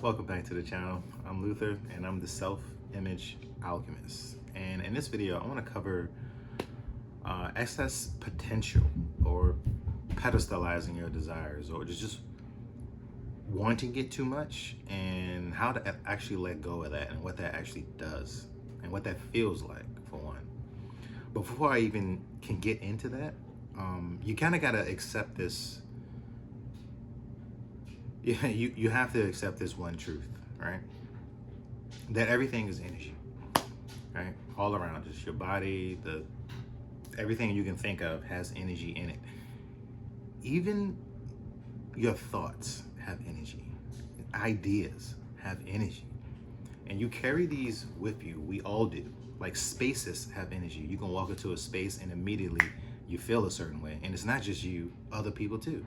Welcome back to the channel. I'm Luther and I'm the Self-Image Alchemist. And in this video, I want to cover excess potential, or pedestalizing your desires, or just wanting it too much, and how to actually let go of that and what that actually does and what that feels like, for one. Before I even can get into that, you kind of got to accept this. Yeah, you have to accept this one truth, right? That everything is energy, right? All around us, your body, everything you can think of has energy in it. Even your thoughts have energy. Ideas have energy. And you carry these with you. We all do. Like spaces have energy. You can walk into a space and immediately you feel a certain way. And it's not just you, other people too.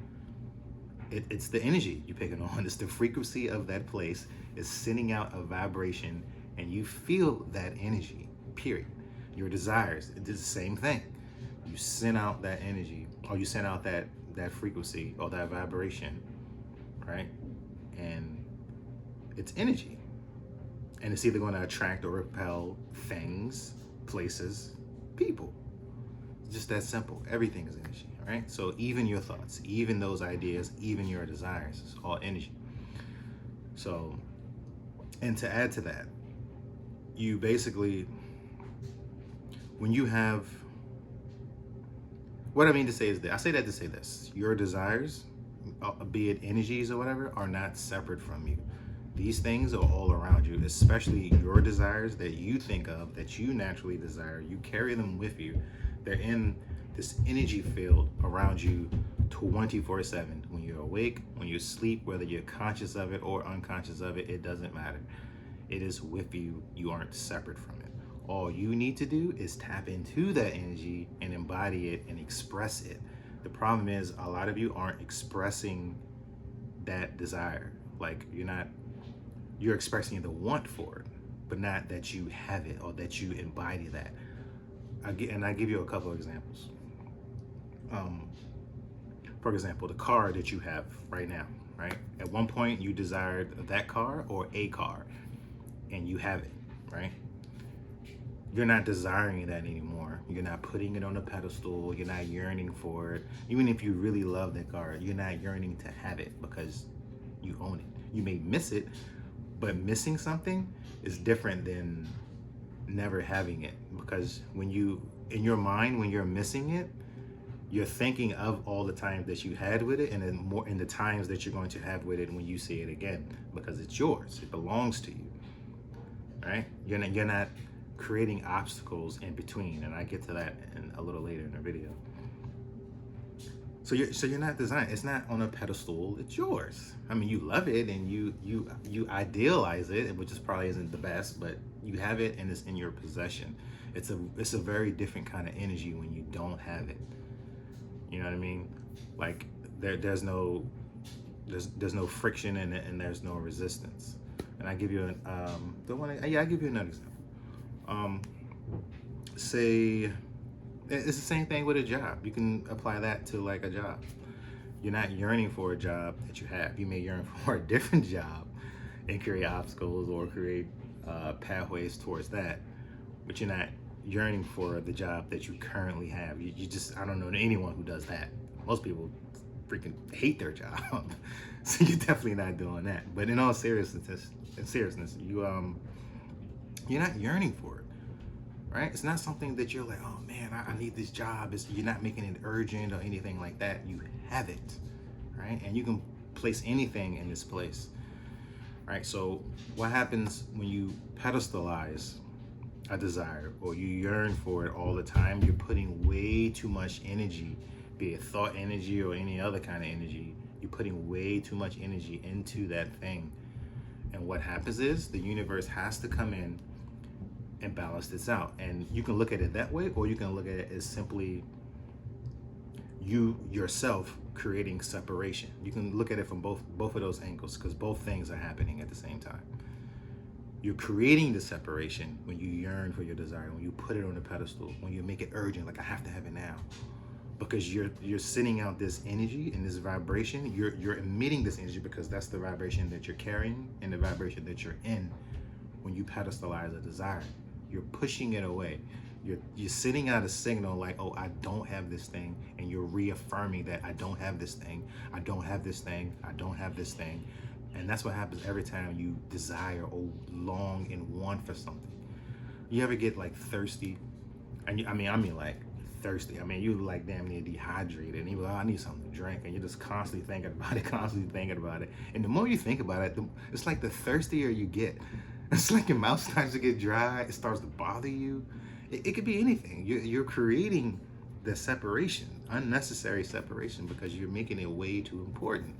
It's the energy you're picking on. It's the frequency of that place. It's sending out a vibration and you feel that energy, period. Your desires, it's the same thing. You send out that energy, or you send out that frequency or that vibration, right? And it's energy. And it's either going to attract or repel things, places, people. It's just that simple. Everything is energy, right? So even your thoughts, even those ideas, even your desires, it's all energy. So, and to add to that, you basically, when you have, what I mean to say is that, I say that to say this, your desires, be it energies or whatever, are not separate from you. These things are all around you, especially your desires that you think of, that you naturally desire. You carry them with you. They're in this energy field around you 24/7. When you're awake, when you sleep, whether you're conscious of it or unconscious of it, it doesn't matter. It is with you. You aren't separate from it. All you need to do is tap into that energy and embody it and express it. The problem is a lot of you aren't expressing that desire. Like you're expressing the want for it, but not that you have it or that you embody that. I give you a couple of examples. For example, the car that you have right now, right? At one point you desired that car or a car, and you have it, right? You're not desiring that anymore. You're not putting it on a pedestal. You're not yearning for it. Even if you really love that car, you're not yearning to have it because you own it. You may miss it, but missing something is different than never having it, because when you, in your mind, when you're missing it, you're thinking of all the times that you had with it, and then more in the times that you're going to have with it when you see it again, because it's yours. It belongs to you, right? You're not creating obstacles in between, and I get to that in a little later in the video. So you're not designed. It's not on a pedestal. It's yours. I mean, you love it and you idealize it, which is probably isn't the best, but you have it and it's in your possession. It's a very different kind of energy when you don't have it. You know what I mean? Like there's no friction in it, and there's no resistance. And I give you I give you another example. Say it's the same thing with a job. You can apply that to like a job. You're not yearning for a job that you have. You may yearn for a different job and create obstacles or create pathways towards that, but you're not yearning for the job that you currently have. You just, I don't know anyone who does that. Most people freaking hate their job. So you're definitely not doing that. But in all seriousness, you're not yearning for it. Right? It's not something that you're like, oh man, I need this job. You're not making it urgent or anything like that. You have it, right? And you can place anything in this place, right? So what happens when you pedestalize a desire, or you yearn for it all the time? You're putting way too much energy, be it thought energy or any other kind of energy. You're putting way too much energy into that thing. And what happens is the universe has to come in and balance this out. And you can look at it that way, or you can look at it as simply you yourself creating separation. You can look at it from both of those angles, because both things are happening at the same time. You're creating the separation when you yearn for your desire, when you put it on a pedestal, when you make it urgent, like I have to have it now. because you're sending out this energy and this vibration. You're emitting this energy because that's the vibration that you're carrying and the vibration that you're in when you pedestalize a desire. You're pushing it away. You're sending out a signal like, oh, I don't have this thing, and you're reaffirming that I don't have this thing, I don't have this thing, I don't have this thing. And that's what happens every time you desire or long and want for something. You ever get like thirsty? And I mean like thirsty. I mean, you like damn near dehydrated, and you're like, oh, I need something to drink, and you're just constantly thinking about it, constantly thinking about it. And the more you think about it, it's like the thirstier you get. It's like your mouth starts to get dry. It starts to bother you. It could be anything. You're creating the separation, unnecessary separation, because you're making it way too important.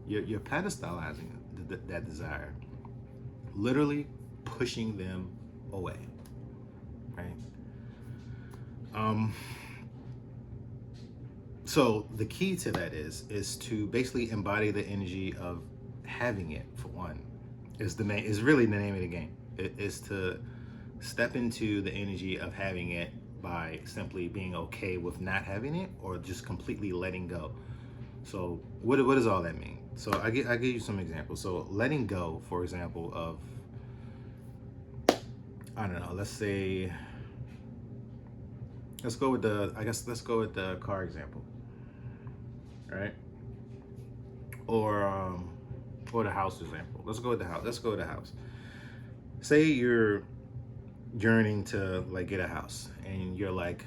You're pedestalizing that desire, literally pushing them away, right? So the key to that is to basically embody the energy of having it. For one, is really the name of the game. It is to step into the energy of having it by simply being okay with not having it, or just completely letting go. So what does all that mean? So I give you some examples. So letting go, for example, of, I don't know, let's go with the car example, right? Or the house example. Let's go with the house. Say you're yearning to like get a house, and you're like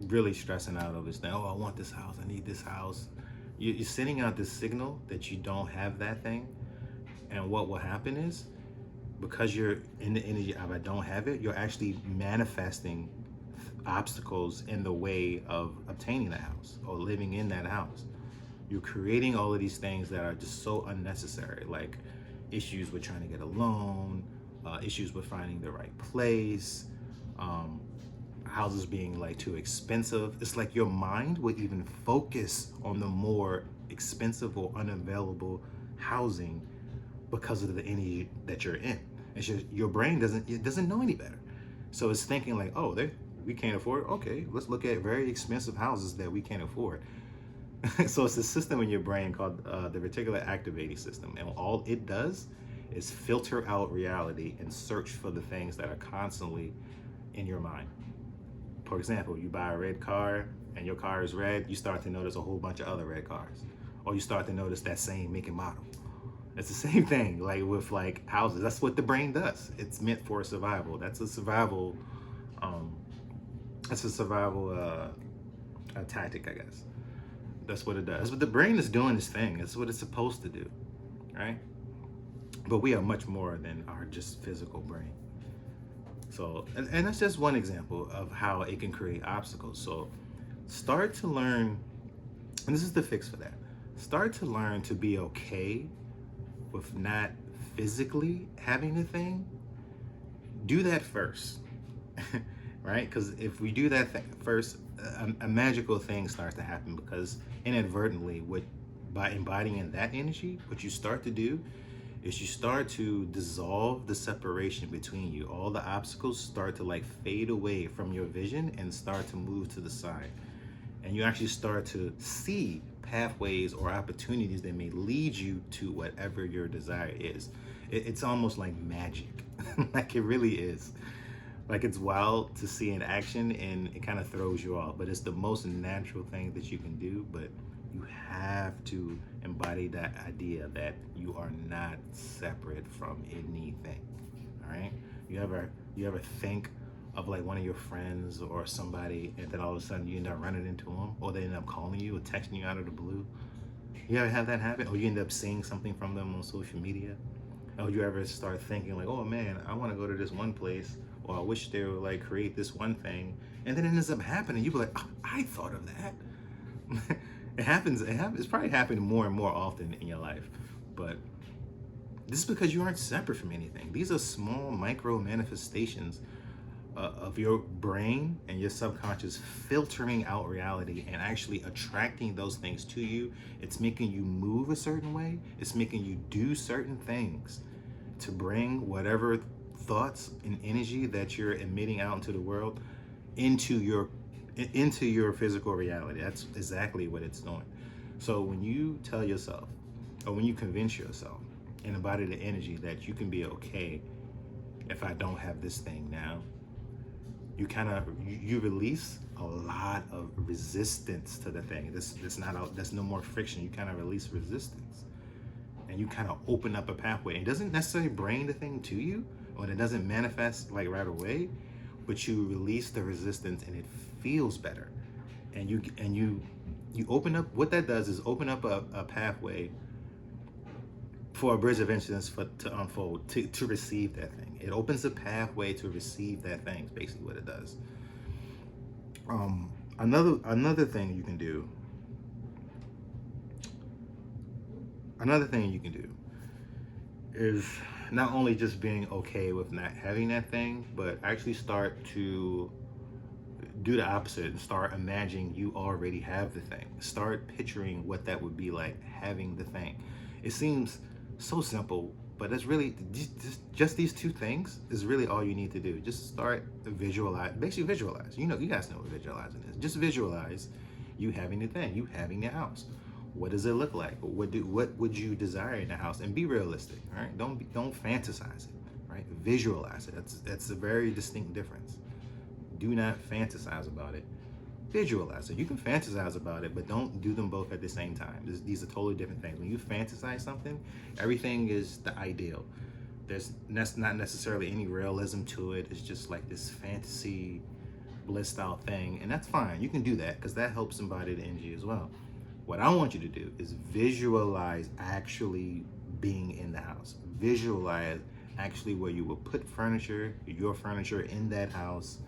really stressing out over this thing. Oh, I want this house. I need this house. You're sending out this signal that you don't have that thing. And what will happen is, because you're in the energy of I don't have it, you're actually manifesting obstacles in the way of obtaining that house or living in that house. You're creating all of these things that are just so unnecessary, like issues with trying to get a loan, issues with finding the right place, houses being like too expensive. It's like your mind would even focus on the more expensive or unavailable housing because of the energy that you're in. It's just your brain doesn't know any better. So it's thinking like, oh, we can't afford it. Okay, let's look at very expensive houses that we can't afford. So it's a system in your brain called the reticular activating system, and all it does is filter out reality and search for the things that are constantly in your mind. For example, you buy a red car and your car is red, you start to notice a whole bunch of other red cars, or you start to notice that same make and model. It's the same thing like with like houses. That's what the brain does. It's meant for survival. That's a survival tactic, I guess. That's what it does. But the brain is doing its thing. It's what it's supposed to do, right? But we are much more than our just physical brain. So, and that's just one example of how it can create obstacles. So start to learn, and this is the fix for that. Start to learn to be okay with not physically having the thing. Do that first, right? Because if we do that first, a magical thing starts to happen, because inadvertently, by embodying that energy, what you start to do is you start to dissolve the separation between you. All the obstacles start to like fade away from your vision and start to move to the side. And you actually start to see pathways or opportunities that may lead you to whatever your desire is. It's almost like magic. Like it really is. Like it's wild to see in action, and it kind of throws you off, but it's the most natural thing that you can do. But you have to embody that idea that you are not separate from anything. All right? You ever think of like one of your friends or somebody, and then all of a sudden you end up running into them, or they end up calling you or texting you out of the blue? You ever have that happen? Or you end up seeing something from them on social media? Or you ever start thinking like, oh man, I want to go to this one place, or I wish they would like create this one thing, and then it ends up happening. You be like, oh, I thought of that. It happens. It's probably happening more and more often in your life, but this is because you aren't separate from anything. These are small micro manifestations of your brain and your subconscious filtering out reality and actually attracting those things to you. It's making you move a certain way. It's making you do certain things to bring whatever thoughts and energy that you're emitting out into the world into into your physical reality. That's exactly what it's doing. So when you tell yourself, or when you convince yourself and embody the energy that you can be okay if I don't have this thing now, you kind of you release a lot of resistance to the thing. That's no more friction. You kind of release resistance, and you kind of open up a pathway. It doesn't necessarily bring the thing to you, or it doesn't manifest like right away, but you release the resistance, and it feels better. And you open up. What that does is open up a pathway for a bridge of incidents to unfold, to receive that thing. It opens a pathway to receive that thing. Is basically what it does. Another thing you can do. Another thing you can do is not only just being okay with not having that thing, but actually start to do the opposite and start imagining you already have the thing. Start picturing what that would be like having the thing. It seems so simple, but it's really just these two things is really all you need to do. Just start basically visualize. You guys know what visualizing is. Just visualize you having the thing, you having the house. What does it look like? What would you desire in the house? And be realistic, all right? Don't fantasize it, right? Visualize it. That's a very distinct difference. Do not fantasize about it. Visualize it. You can fantasize about it, but don't do them both at the same time. These are totally different things. When you fantasize something, everything is the ideal. There's not necessarily any realism to it. It's just like this fantasy, blissed out thing, and that's fine. You can do that because that helps embody the energy as well. What I want you to do is visualize actually being in the house. Visualize actually where you will put your furniture in that house.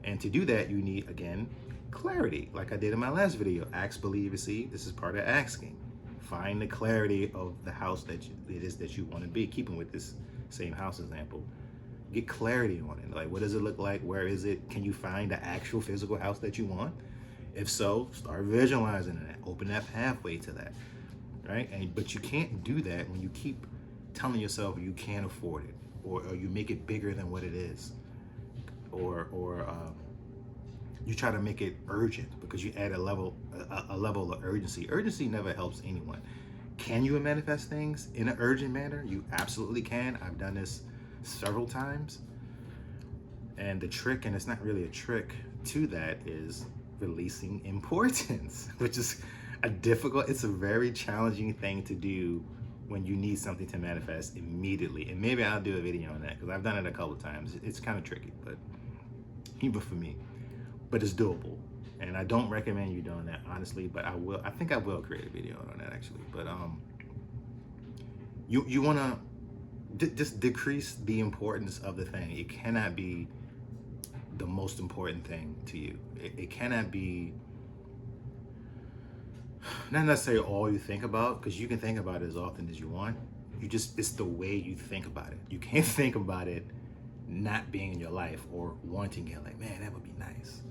And to do that, you need, again, clarity. Like I did in my last video, ask, believe, receive. This is part of asking. Find the clarity of the house it is that you want to be, keeping with this same house example. Get clarity on it. Like, what does it look like? Where is it? Can you find the actual physical house that you want? If so, start visualizing it. Open that pathway to that, right? But you can't do that when you keep telling yourself you can't afford it, or you make it bigger than what it is, or you try to make it urgent because you add a level of urgency. Urgency never helps anyone. Can you manifest things in an urgent manner? You absolutely can. I've done this several times. And the trick, and it's not really a trick to that, is releasing importance, which is it's a very challenging thing to do when you need something to manifest immediately. And maybe I'll do a video on that because I've done it a couple of times. It's kind of tricky, but even for me, but it's doable. And I don't recommend you doing that, honestly, but I think I will create a video on that actually. But you want to just decrease the importance of the thing. It cannot be the most important thing to you. It cannot be not necessarily all you think about, because you can think about it as often as you want. It's the way you think about it. You can't think about it not being in your life or wanting it. Like, man, that would be nice.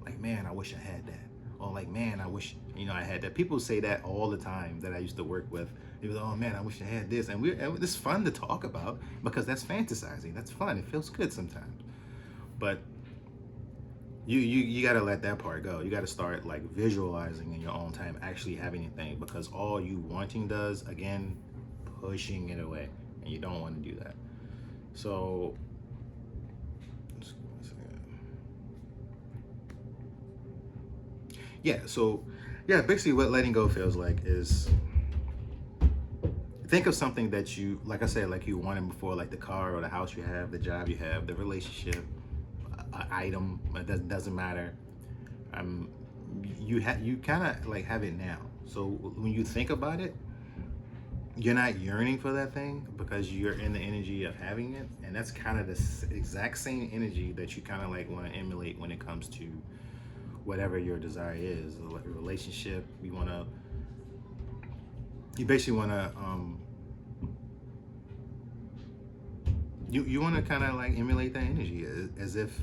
Like, man, I wish I had that. Or like, man, I wish, I had that. People say that all the time that I used to work with. They were like, oh man, I wish I had this. And it's fun to talk about because that's fantasizing. That's fun. It feels good sometimes. But you got to let that part go. You got to start like visualizing in your own time, actually having anything, because all you wanting does, again, pushing it away, and you don't want to do that. So basically what letting go feels like is, think of something that you, like I said, like you wanted before, like the car or the house you have, the job you have, the relationship, item, it doesn't matter. You kind of like have it now. So when you think about it, you're not yearning for that thing because you're in the energy of having it, and that's kind of the exact same energy that you kind of like want to emulate when it comes to whatever your desire is. A relationship, you basically want to you want to kind of like emulate that energy as if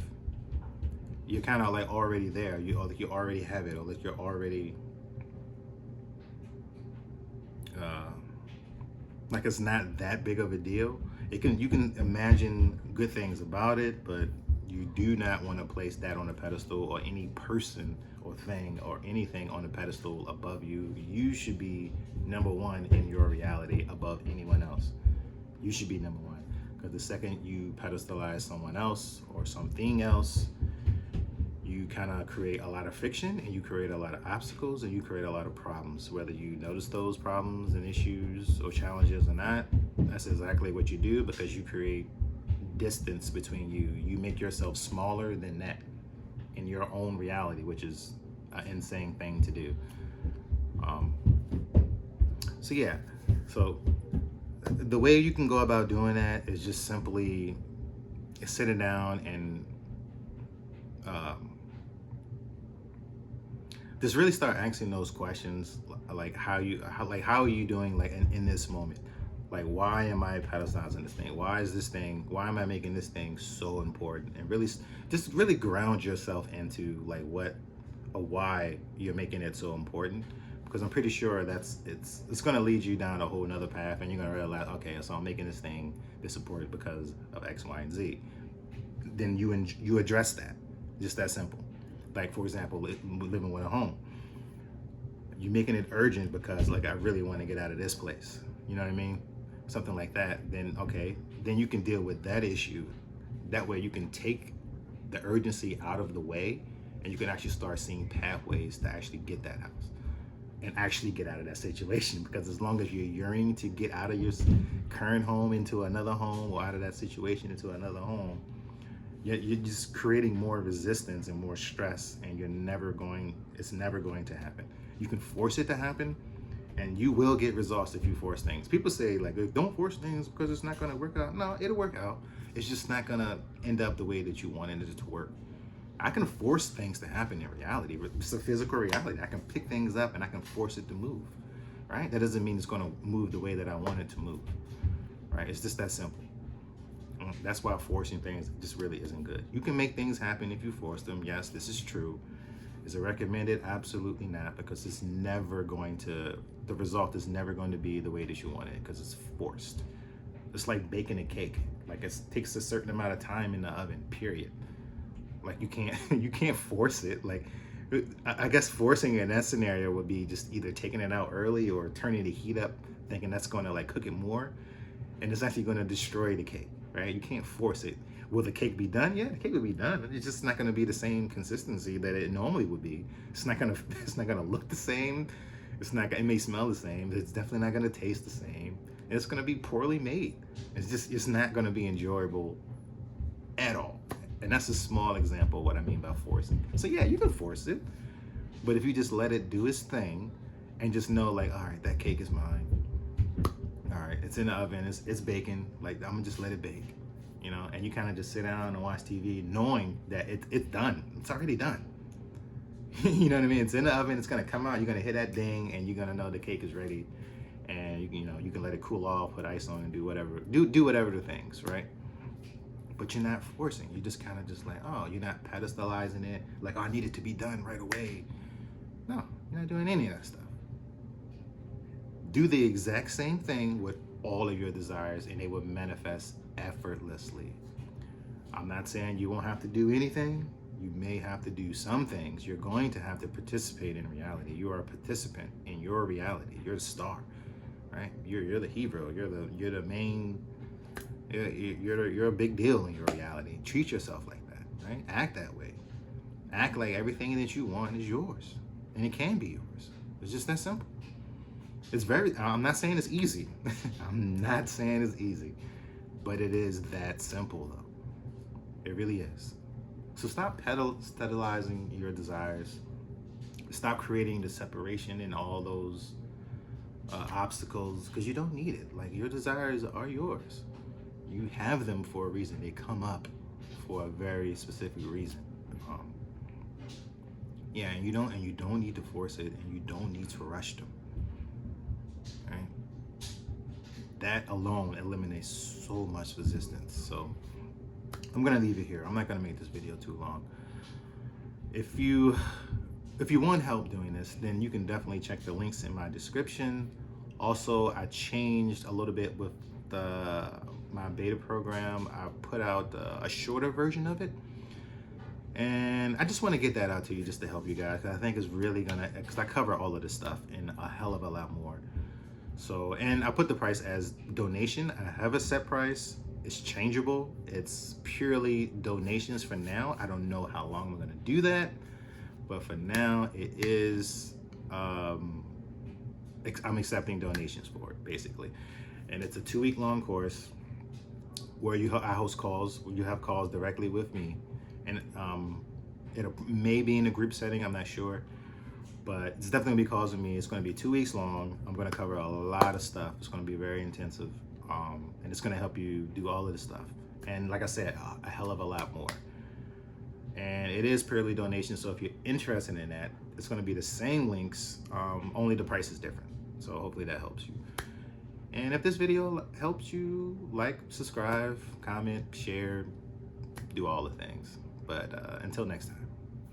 you're kind of like already there, or like you already have it, or like you're already like it's not that big of a deal. You can imagine good things about it, but You do not want to place that on a pedestal, or any person or thing or anything on a pedestal above you. You should be number one in your reality above anyone else. You should be number one. Because the second you pedestalize someone else or something else, you kind of create a lot of friction, and you create a lot of obstacles, and you create a lot of problems. Whether you notice those problems and issues or challenges or not, that's exactly what you do, because you create distance between you. You make yourself smaller than that in your own reality, which is an insane thing to do. So yeah, so the way you can go about doing that is just simply sitting down and just really start asking those questions, like how are you doing, like in this moment? Like, why am I pedestalizing this thing? Why am I making this thing so important? And really, just really ground yourself into like what or why you're making it so important. Because I'm pretty sure it's going to lead you down a whole nother path, and you're going to realize, okay, so I'm making this thing this important because of X, Y, and Z. Then you address that, just that simple. Like, for example, living with a home. You're making it urgent because, like, I really want to get out of this place. You know what I mean? Something like that. Then, okay, then you can deal with that issue. That way you can take the urgency out of the way, and you can actually start seeing pathways to actually get that house and actually get out of that situation. Because as long as you're yearning to get out of your current home into another home, or out of that situation into another home, you're just creating more resistance and more stress, and it's never going to happen. You can force it to happen, and you will get results if you force things. People say, like, don't force things because it's not going to work out. No, it'll work out. It's just not going to end up the way that you wanted it to work. I can force things to happen in reality. It's a physical reality. I can pick things up and I can force it to move, right? That doesn't mean it's going to move the way that I want it to move, right? It's just that simple. That's why forcing things just really isn't good. You can make things happen if you force them. Yes, this is true. Is it recommended? Absolutely not, because it's never going to, the result is never going to be the way that you want it, because it's forced. It's like baking a cake. Like, it takes a certain amount of time in the oven, period. Like, you can't force it. Like, I guess forcing in that scenario would be just either taking it out early or turning the heat up, thinking that's going to like cook it more, and it's actually going to destroy the cake, right? You can't force it. Will the cake be done? Yeah, the cake will be done. It's just not going to be the same consistency that it normally would be. It's not going to look the same. It may smell the same. It's definitely not going to taste the same. And it's going to be poorly made. It's not going to be enjoyable at all. And that's a small example of what I mean by forcing. So yeah, you can force it, but if you just let it do its thing and just know, like, all right, that cake is mine. All right, it's in the oven, it's baking. Like, I'm gonna just let it bake, you know. And you kind of just sit down and watch TV, knowing that it's done. It's already done. You know what I mean? It's in the oven. It's gonna come out. You're gonna hit that ding, and you're gonna know the cake is ready. And you can let it cool off, put ice on, and do whatever the things, right? But you're not forcing. You're just kind of just like, oh, you're not pedestalizing it. Like, oh, I need it to be done right away. No, you're not doing any of that stuff. Do the exact same thing with all of your desires, and they will manifest effortlessly. I'm not saying you won't have to do anything. You may have to do some things. You're going to have to participate in reality. You are a participant in your reality. You're the star, right? You're the hero. You're the main. You're a big deal in your reality. Treat yourself like that, right? Act that way. Act like everything that you want is yours, and it can be yours. It's just that simple. I'm not saying it's easy. I'm not saying it's easy, but it is that simple, though. It really is. So stop pedestalizing your desires. Stop creating the separation and all those obstacles, because you don't need it. Like, your desires are yours. You have them for a reason. They come up for a very specific reason. And you don't need to force it, and you don't need to rush them. Right? That alone eliminates so much resistance. So I'm gonna leave it here. I'm not gonna make this video too long. If you want help doing this, then you can definitely check the links in my description. Also, I changed a little bit with my beta program, I put out a shorter version of it. And I just want to get that out to you just to help you guys, because I think it's really gonna, because I cover all of this stuff and a hell of a lot more. So, and I put the price as donation. I have a set price. It's changeable. It's purely donations for now. I don't know how long I'm gonna do that, but for now it is, I'm accepting donations for it, basically. And it's a 2-week long course where I host calls, where you have calls directly with me. And it may be in a group setting, I'm not sure, but it's definitely gonna be calls with me. It's gonna be 2 weeks long. I'm gonna cover a lot of stuff. It's gonna be very intensive, and it's gonna help you do all of this stuff. And like I said, a hell of a lot more. And it is purely donation, so if you're interested in that, it's gonna be the same links, only the price is different. So hopefully that helps you. And if this video helps you, like, subscribe, comment, share, do all the things. But until next time.